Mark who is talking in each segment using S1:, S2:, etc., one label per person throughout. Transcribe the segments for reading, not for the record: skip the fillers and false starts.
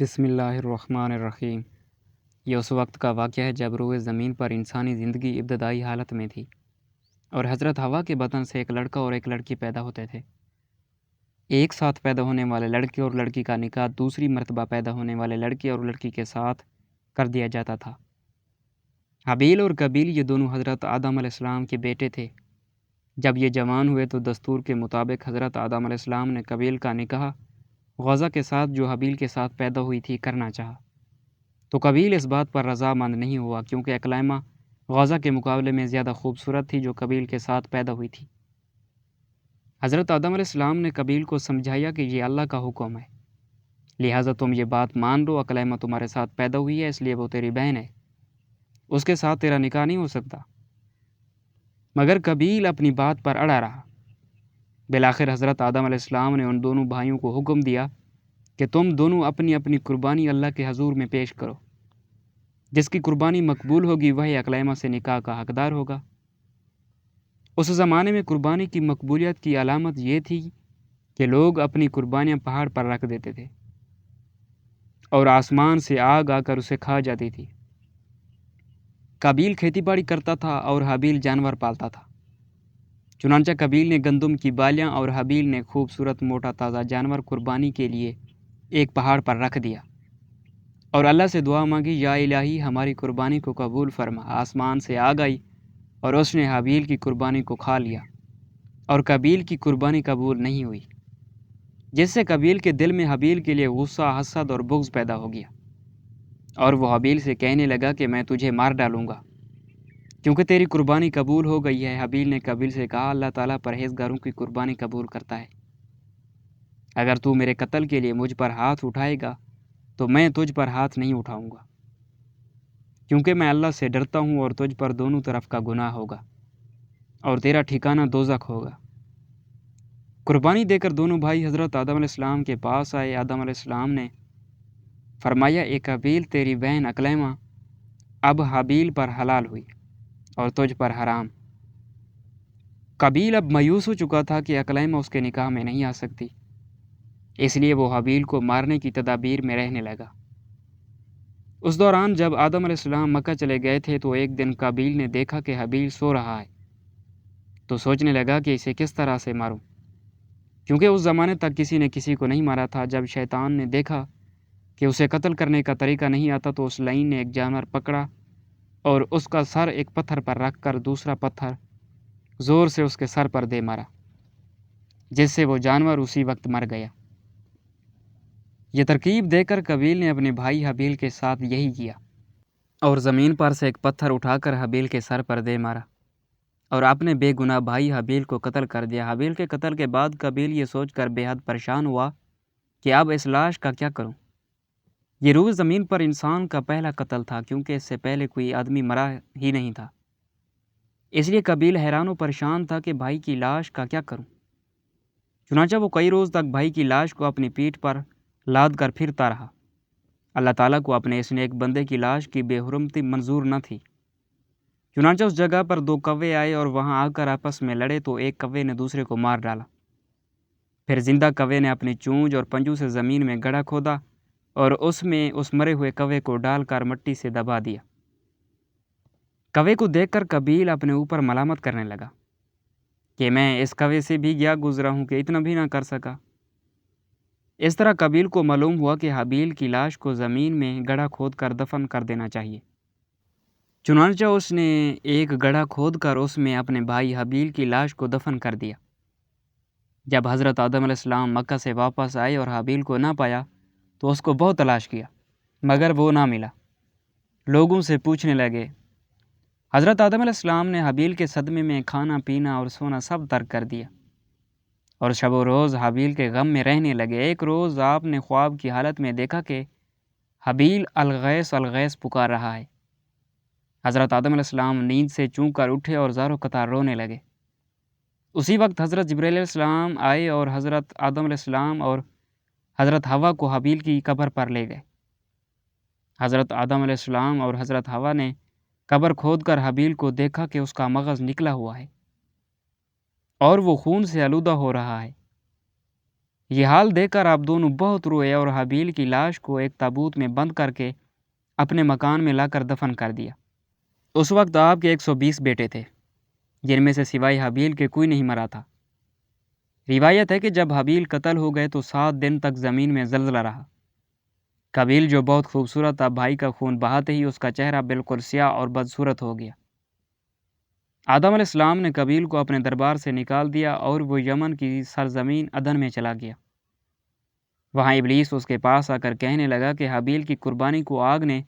S1: بسم اللہ الرحمن الرحیم۔ یہ اس وقت کا واقعہ ہے جب روئے زمین پر انسانی زندگی ابتدائی حالت میں تھی اور حضرت حوا کے بدن سے ایک لڑکا اور ایک لڑکی پیدا ہوتے تھے۔ ایک ساتھ پیدا ہونے والے لڑکے اور لڑکی کا نکاح دوسری مرتبہ پیدا ہونے والے لڑکے اور لڑکی کے ساتھ کر دیا جاتا تھا۔ حابیل اور قابیل یہ دونوں حضرت آدم علیہ السلام کے بیٹے تھے۔ جب یہ جوان ہوئے تو دستور کے مطابق حضرت آدم علیہ السلام نے قابیل کا نکاح غوزہ کے ساتھ جو حابیل کے ساتھ پیدا ہوئی تھی کرنا چاہا، تو قابیل اس بات پر رضامند نہیں ہوا کیونکہ اقلیمہ غوزہ کے مقابلے میں زیادہ خوبصورت تھی جو قابیل کے ساتھ پیدا ہوئی تھی۔ حضرت آدم علیہ السلام نے قابیل کو سمجھایا کہ یہ اللہ کا حکم ہے، لہٰذا تم یہ بات مان لو، اقلیمہ تمہارے ساتھ پیدا ہوئی ہے اس لیے وہ تیری بہن ہے، اس کے ساتھ تیرا نکاح نہیں ہو سکتا۔ مگر قابیل اپنی بات پر اڑا رہا۔ بالآخر حضرت آدم علیہ السلام نے ان دونوں بھائیوں کو حکم دیا کہ تم دونوں اپنی اپنی قربانی اللہ کے حضور میں پیش کرو، جس کی قربانی مقبول ہوگی وہی اقلیمہ سے نکاح کا حقدار ہوگا۔ اس زمانے میں قربانی کی مقبولیت کی علامت یہ تھی کہ لوگ اپنی قربانیاں پہاڑ پر رکھ دیتے تھے اور آسمان سے آگ آ کر اسے کھا جاتی تھی۔ قابیل کھیتی باڑی کرتا تھا اور حابیل جانور پالتا تھا، چنانچہ قابیل نے گندم کی بالیاں اور حابیل نے خوبصورت موٹا تازہ جانور قربانی کے لیے ایک پہاڑ پر رکھ دیا اور اللہ سے دعا مانگی، یا الہی ہماری قربانی کو قبول فرما۔ آسمان سے آگ آئی اور اس نے حابیل کی قربانی کو کھا لیا اور قابیل کی قربانی قبول نہیں ہوئی، جس سے قابیل کے دل میں حابیل کے لیے غصہ، حسد اور بغض پیدا ہو گیا اور وہ حابیل سے کہنے لگا کہ میں تجھے مار ڈالوں گا کیونکہ تیری قربانی قبول ہو گئی ہے۔ حابیل نے قابیل سے کہا، اللہ تعالیٰ پرہیزگاروں کی قربانی قبول کرتا ہے، اگر تو میرے قتل کے لیے مجھ پر ہاتھ اٹھائے گا تو میں تجھ پر ہاتھ نہیں اٹھاؤں گا، کیونکہ میں اللہ سے ڈرتا ہوں اور تجھ پر دونوں طرف کا گناہ ہوگا اور تیرا ٹھکانہ دوزخ ہوگا۔ قربانی دے کر دونوں بھائی حضرت آدم علیہ السلام کے پاس آئے۔ آدم علیہ السلام نے فرمایا، اے قابیل، تیری بہن اقلیمہ اب حابیل پر حلال ہوئی اور تجھ پر حرام۔ قابیل اب مایوس ہو چکا تھا کہ اقلیمہ اس کے نکاح میں نہیں آ سکتی، اس لیے وہ حابیل کو مارنے کی تدابیر میں رہنے لگا۔ اس دوران جب آدم علیہ السلام مکہ چلے گئے تھے تو ایک دن قابیل نے دیکھا کہ حابیل سو رہا ہے، تو سوچنے لگا کہ اسے کس طرح سے ماروں، کیونکہ اس زمانے تک کسی نے کسی کو نہیں مارا تھا۔ جب شیطان نے دیکھا کہ اسے قتل کرنے کا طریقہ نہیں آتا تو اس لعین نے ایک جانور پکڑا اور اس کا سر ایک پتھر پر رکھ کر دوسرا پتھر زور سے اس کے سر پر دے مارا، جس سے وہ جانور اسی وقت مر گیا۔ یہ ترکیب دے کر قابیل نے اپنے بھائی حابیل کے ساتھ یہی کیا اور زمین پر سے ایک پتھر اٹھا کر حابیل کے سر پر دے مارا اور اپنے بے گناہ بھائی حابیل کو قتل کر دیا۔ حابیل کے قتل کے بعد قابیل یہ سوچ کر بے حد پریشان ہوا کہ اب اس لاش کا کیا کروں۔ یہ روز زمین پر انسان کا پہلا قتل تھا کیونکہ اس سے پہلے کوئی آدمی مرا ہی نہیں تھا، اس لیے قابیل حیران و پریشان تھا کہ بھائی کی لاش کا کیا کروں۔ چنانچہ وہ کئی روز تک بھائی کی لاش کو اپنی پیٹھ پر لاد کر پھرتا رہا۔ اللہ تعالیٰ کو اپنے اس نیک بندے کی لاش کی بے حرمتی منظور نہ تھی، چنانچہ اس جگہ پر دو کوے آئے اور وہاں آ کر آپس میں لڑے تو ایک کوے نے دوسرے کو مار ڈالا۔ پھر زندہ کوے نے اپنی چونچ اور پنجوں سے زمین میں گڑھا کھودا اور اس میں اس مرے ہوئے کوے کو ڈال کر مٹی سے دبا دیا۔ کوے کو دیکھ کر قابیل اپنے اوپر ملامت کرنے لگا کہ میں اس کوے سے بھی گیا گزرا ہوں کہ اتنا بھی نہ کر سکا۔ اس طرح قابیل کو معلوم ہوا کہ حابیل کی لاش کو زمین میں گڑھا کھود کر دفن کر دینا چاہیے، چنانچہ اس نے ایک گڑھا کھود کر اس میں اپنے بھائی حابیل کی لاش کو دفن کر دیا۔ جب حضرت آدم علیہ السلام مکہ سے واپس آئے اور حابیل کو نہ پایا تو اس کو بہت تلاش کیا مگر وہ نہ ملا۔ لوگوں سے پوچھنے لگے۔ حضرت آدم علیہ السلام نے حابیل کے صدمے میں کھانا پینا اور سونا سب ترک کر دیا اور شب و روز حابیل کے غم میں رہنے لگے۔ ایک روز آپ نے خواب کی حالت میں دیکھا کہ حابیل الغیث الغیث پکار رہا ہے۔ حضرت آدم علیہ السلام نیند سے چونک کر اٹھے اور زار و قطار رونے لگے۔ اسی وقت حضرت جبرائیل علیہ السلام آئے اور حضرت آدم علیہ السلام اور حضرت حوا کو حابیل کی قبر پر لے گئے۔ حضرت آدم علیہ السلام اور حضرت حوا نے قبر کھود کر حابیل کو دیکھا کہ اس کا مغز نکلا ہوا ہے اور وہ خون سے آلودہ ہو رہا ہے۔ یہ حال دیکھ کر آپ دونوں بہت روئے اور حابیل کی لاش کو ایک تابوت میں بند کر کے اپنے مکان میں لا کر دفن کر دیا۔ اس وقت آپ کے 120 بیٹے تھے، جن میں سے سوائے حابیل کے کوئی نہیں مرا تھا۔ روایت ہے کہ جب حابیل قتل ہو گئے تو 7 دن تک زمین میں زلزلہ رہا۔ قابیل جو بہت خوبصورت تھا، بھائی کا خون بہاتے ہی اس کا چہرہ بالکل سیاہ اور بدصورت ہو گیا۔ آدم علیہ السلام نے قابیل کو اپنے دربار سے نکال دیا اور وہ یمن کی سرزمین عدن میں چلا گیا۔ وہاں ابلیس اس کے پاس آ کر کہنے لگا کہ حابیل کی قربانی کو آگ نے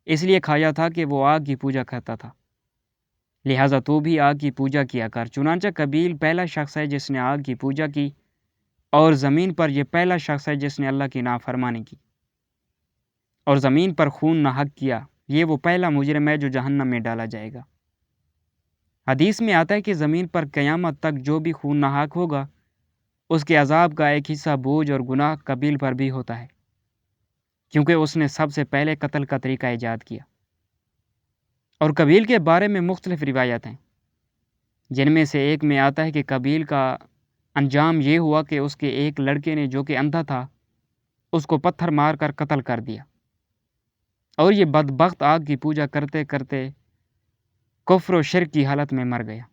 S1: اس لیے کھایا تھا کہ وہ آگ کی پوجا کرتا تھا، لہٰذا تو بھی آگ کی پوجا کیا کر۔ چنانچہ قابیل پہلا شخص ہے جس نے آگ کی پوجا کی، اور زمین پر یہ پہلا شخص ہے جس نے اللہ کی نافرمانی کی اور زمین پر خون ناحق کیا۔ یہ وہ پہلا مجرم ہے جو جہنم میں ڈالا جائے گا۔ حدیث میں آتا ہے کہ زمین پر قیامت تک جو بھی خون ناحق ہوگا، اس کے عذاب کا ایک حصہ بوجھ اور گناہ قابیل پر بھی ہوتا ہے، کیونکہ اس نے سب سے پہلے قتل کا طریقہ ایجاد کیا۔ اور قابیل کے بارے میں مختلف روایات ہیں، جن میں سے ایک میں آتا ہے کہ قابیل کا انجام یہ ہوا کہ اس کے ایک لڑکے نے جو کہ اندھا تھا، اس کو پتھر مار کر قتل کر دیا، اور یہ بدبخت آگ کی پوجا کرتے کرتے کفر و شرک کی حالت میں مر گیا۔